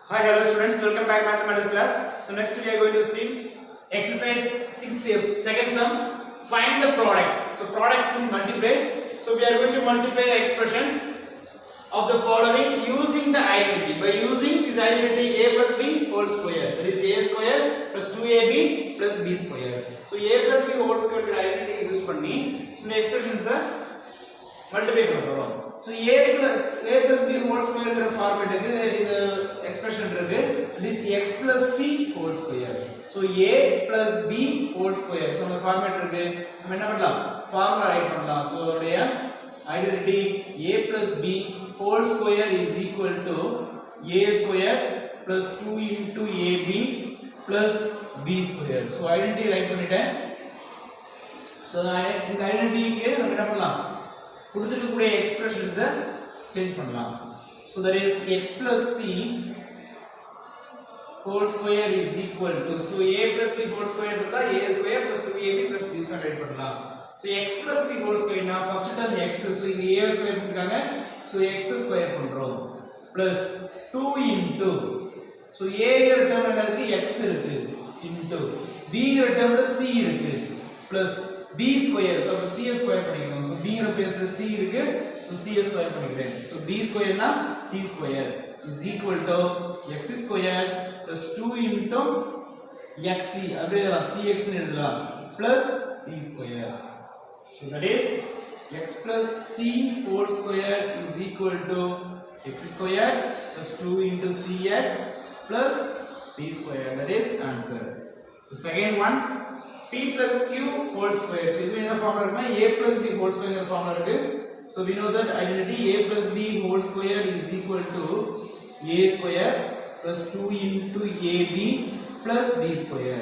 Hi, hello students, welcome back mathematics class. So next we are going to see exercise 6F, second sum, find the products. So products means multiply. So we are going to multiply the expressions of the following using the identity. By using this identity a plus b whole square, that is a square plus 2ab plus b square. So a plus b whole square identity use பண்ணி so the expressions multiply பண்ணுறோம். So a plus b whole square ங்கிற ஃபார்மேட்டுக்கு இந்த expression இருக்கு. this x plus c whole square. So a plus b whole square. So அந்த format இருக்கு. So என்ன பண்ணலாம்? Formula right பண்ணலாம். So அதோட identity a plus b whole square is equal to a square plus 2 into ab plus b square. So identity right பண்ணிட்டேன். So இந்த ஐடென்டிட்டிக்கு நம்ம என்ன பண்ணலாம்? கொடுத்திருக்கக்கூடிய எக்ஸ்பிரஷன்ஸ் சேஞ்ச் பண்ணலாம். So that is x plus c whole square is equal to, so a plus b whole square இருந்தா a square plus 2ab plus b square right பண்ணலாம். So x plus c whole square னா first term x, so இங்க a square போட்டுருக்காங்க, so x square பண்றோம் plus 2 into, so a ங்கிற டேர்ம்ல இருக்கு x இருக்கு into b ங்கிற டேர்ம்ல c இருக்கு plus b square, so c square பண்ணிக்கணும். so b ங்கிற பிளேஸ்ல c இருக்கு, so c square பண்ணிக்கிறேன். so b square னா c square is equal to x square plus 2 into xc, அப்படியே cx ன்னு எழுதலாம் plus c square. so that is x plus c whole square is equal to x square plus 2 into cx plus c square. That is answer. So second one, p plus q whole square. So இது என்ன formula இருக்குன்னா a plus b whole square ங்கிற formula இருக்கு. So we know that identity a plus b whole square is equal to a square plus 2 into ab plus b square.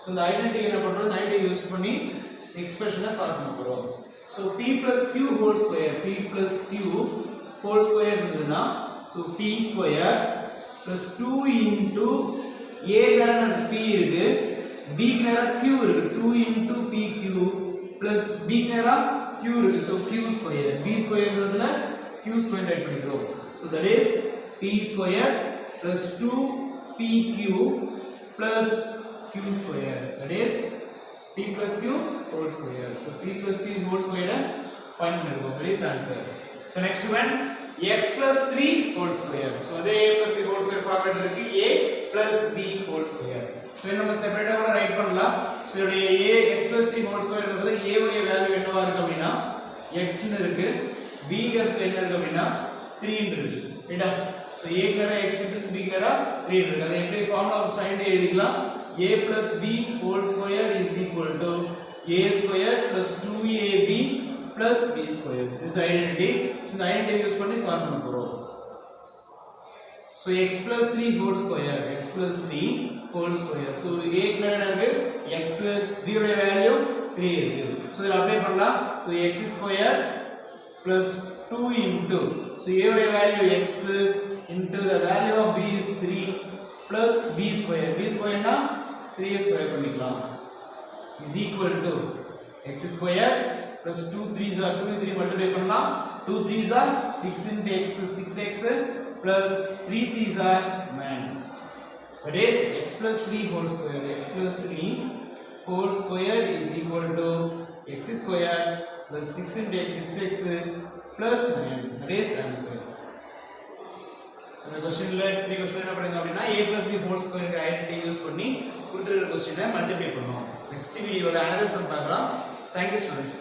So இந்த identity என்ன பண்றோம்? இந்த identity use பண்ணி எக்ஸ்பிரஷனை solve பண்ண போறோம். So p plus q whole square, p plus q whole square இருந்ததுன்னா so p square plus 2 into a க்கு p இருக்கு, b க்கு நேரா q இருக்கு, 2 into pq plus b க்கு நேரா q இருக்கு, so q square, b squareன்றதுல q square right பண்ணிக்கிறோம். so that is p square plus 2 pq plus q square, that is p plus q whole square. so p plus q whole square find பண்ணிருக்கோம். that is answer. so next one, x plus 3 whole square. so அதே a plus b whole square format இருக்கு, a plus b whole square. so நம்ம செப்பரேட்டா கூட right பண்ணலாம். so இதோட a x plus 3 whole square ன்றதுல a உடைய value என்னவா இருக்கு அப்படினா x ன்னு இருக்கு, b ங்கிறது என்ன இருக்கு அப்படினா 3 ன்னு இருக்கு. ரைட்டா? so a க்கு நேரா x இருக்கு, b க்கு நேரா 3 இருக்கு. அதை எப்படி ஃபார்முலா சைன் எழுதிக்கலாம்? a plus b whole square is equal to a square plus 2ab plus b square. this identity. so இந்த identity யூஸ் பண்ணி சால்வ் பண்ண போறோம். so x plus 3 whole square, x plus 3 whole square. so a க்கு நேரா இருக்கு x, b உடைய value 3 இருக்கு. so இத அப்ளை பண்ணலாம். so x square plus 2 into, so a உடைய value x into the value of b is 3 plus b square, b square னா 3 square பண்ணிக்கலாம் is equal to x square plus 2 3s are 2 3 multiply பண்ணலாம், 2 3s are 6 into x, 6x plus 3 3s are 9. that is x plus 3 whole square, x plus 3 whole square is equal to x square plus 6 into x, 6x plus 9. that is answer. இந்த क्वेश्चनல 3 question என்ன பண்ணுங்க அப்படினா a plus b whole square ங்க identity use பண்ணி கொடுத்திருக்கிற क्वेश्चனை multiply பண்ணுவோம். Next வீடியோல another sum பார்க்கலாம். Thank you students.